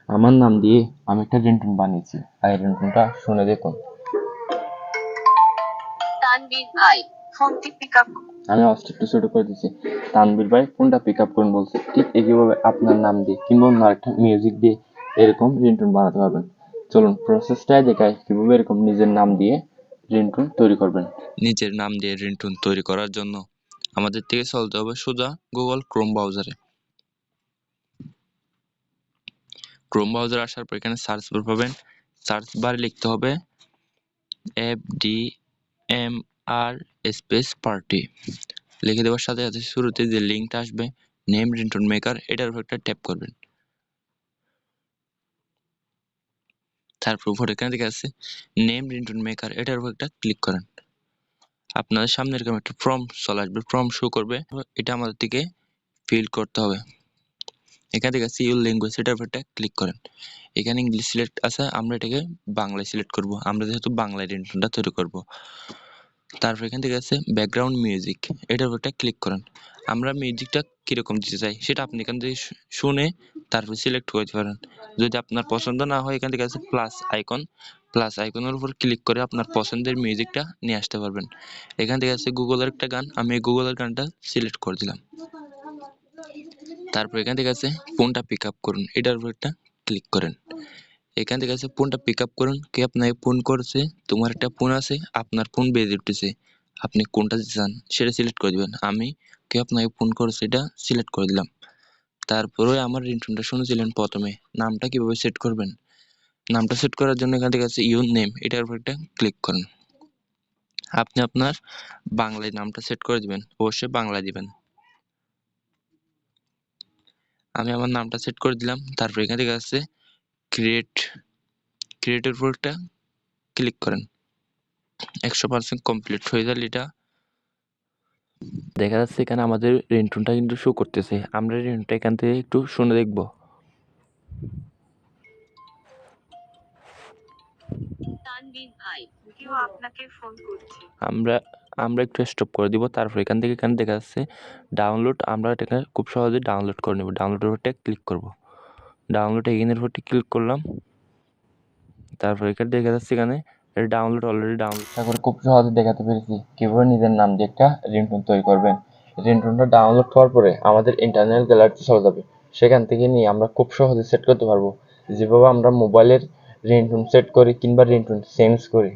আমার নাম দিয়ে আমি একটা রিংটোন বানিয়েছি, আর এই রিংটোনটা শুনে দেখুন। তানভীর ভাই, ফোনটি পিক আপ। আমি আওয়াজটা একটু ছোট করে দিচ্ছি। তানভীর ভাই ফোনটা পিক আপ করুন বলছে। ঠিক একইভাবে আপনার নাম দিয়ে কিংবা অন্য একটা মিউজিক দিয়ে এরকম রিংটোন বানাতে পারবেন। চলুন প্রসেসটাই দেখাই কিভাবে এরকম নিজের নাম দিয়ে রিংটোন তৈরি করবেন। নিজের নাম দিয়ে রিংটোন তৈরি করার জন্য আমাদের থেকে চলতে হবে সোজা গুগল ক্রোম ব্রাউজারে। ক্রোম ব্রাউজারে আসার পর এখানে সার্চ বার পাবেন। সার্চ বারে লিখতে হবে FDMR স্পেস পার্টি। লিখে দেওয়ার সাথে সাথে শুরুতে যে লিঙ্কটা আসবে নেম রিংটোন মেকার, এটার উপর একটা ট্যাপ করবেন। তারপর উপরে এখানে দেখে আছে নেম রিংটোন মেকার, এটার উপর একটা ক্লিক করেন। আপনাদের সামনে এরকম একটা ফর্ম চলে আসবে, ফর্ম শো করবে। এটা আমাদের থেকে ফিল করতে হবে। এখান থেকে আছে ইউর ল্যাঙ্গুয়েজ, এটার উপর একটা ক্লিক করেন। এখানে ইংলিশ সিলেক্ট আছে, আমরা এটাকে বাংলায় সিলেক্ট করব। আমরা যেহেতু বাংলায় রিংটোনটা তৈরি করব। তারপর এখান থেকে আছে ব্যাকগ্রাউন্ড মিউজিক, এটার উপর একটা ক্লিক করেন। আমরা মিউজিকটা কিরকম দিতে চাই সেটা আপনি এখান থেকে শুনে তারপর সিলেক্ট করতে পারেন। যদি আপনার পছন্দ না হয় এখান থেকে আছে প্লাস আইকন, প্লাস আইকনের উপর ক্লিক করে আপনার পছন্দের মিউজিকটা নিয়ে আসতে পারবেন। এখান থেকে আছে গুগলের একটা গান, আমি গুগলের গানটা সিলেক্ট করে দিলাম। তারপর এখান থেকে আছে ফোনটা পিক আপ করুন, এটার উপর একটা ক্লিক করেন। এখান থেকে আছে ফোনটা পিক আপ করুন, কে আপনাকে ফোন করেছে। তোমার একটা ফোন আছে, আপনার ফোন বেজে উঠতেছে, আপনি কোনটা দিতে চান সেটা সিলেক্ট করে দিবেন। আমি কে আপনাকে ফোন করেছে এটা সিলেক্ট করে দিলাম। তারপরে আমার রিংটোনটা শুনেছিলেন প্রথমে, নামটা কিভাবে সেট করবেন। নামটা সেট করার জন্য এখান থেকে আছে ইউর নেম, এটার উপর একটা ক্লিক করেন। আপনি আপনার বাংলায় নামটা সেট করে দিবেন, অবশ্যই বাংলা দিবেন। আমি আমার নামটা সেট করে দিলাম। তারপর এখান থেকে আছে ক্রিয়েটের উপর একটা ক্লিক করেন। 100% কমপ্লিট হয়ে গেলে এটা দেখা যাচ্ছে এখানে আমাদের রিংটোনটা কিন্তু শো করতেছে। আমরা রিংটোনটা এখান থেকে একটু শুনে দেখব। তানভীর ভাই, কেউ আপনাকে ফোন করছে। আমরা আমরা একটু স্টপ করে দিব। তারপর এখান থেকে এখানে দেখা যাচ্ছে ডাউনলোড, আমরা এটাকে খুব সহজে ডাউনলোড করে নেব। ডাউনলোডের উপরটা ক্লিক করব। ডাউনলোড এগেইনের উপরটি ক্লিক করলাম। তারপর এখানে দেখা যাচ্ছে এখানে ডাউনলোড অলরেডি ডাউনলোড। আশা করি খুব সহজে দেখাতে পেরেছি কিভাবে নিজের নাম দিয়ে একটা রিংটোন তৈরি করবেন। রিংটোনটা ডাউনলোড হওয়ার পরে আমাদের ইন্টারনাল গ্যালারিতে চলে যাবে। সেখান থেকে নিয়ে আমরা খুব সহজে সেট করতে পারবো। যেভাবে আমরা মোবাইলের রিংটোন সেট করি কিংবা রিংটোন চেঞ্জ করি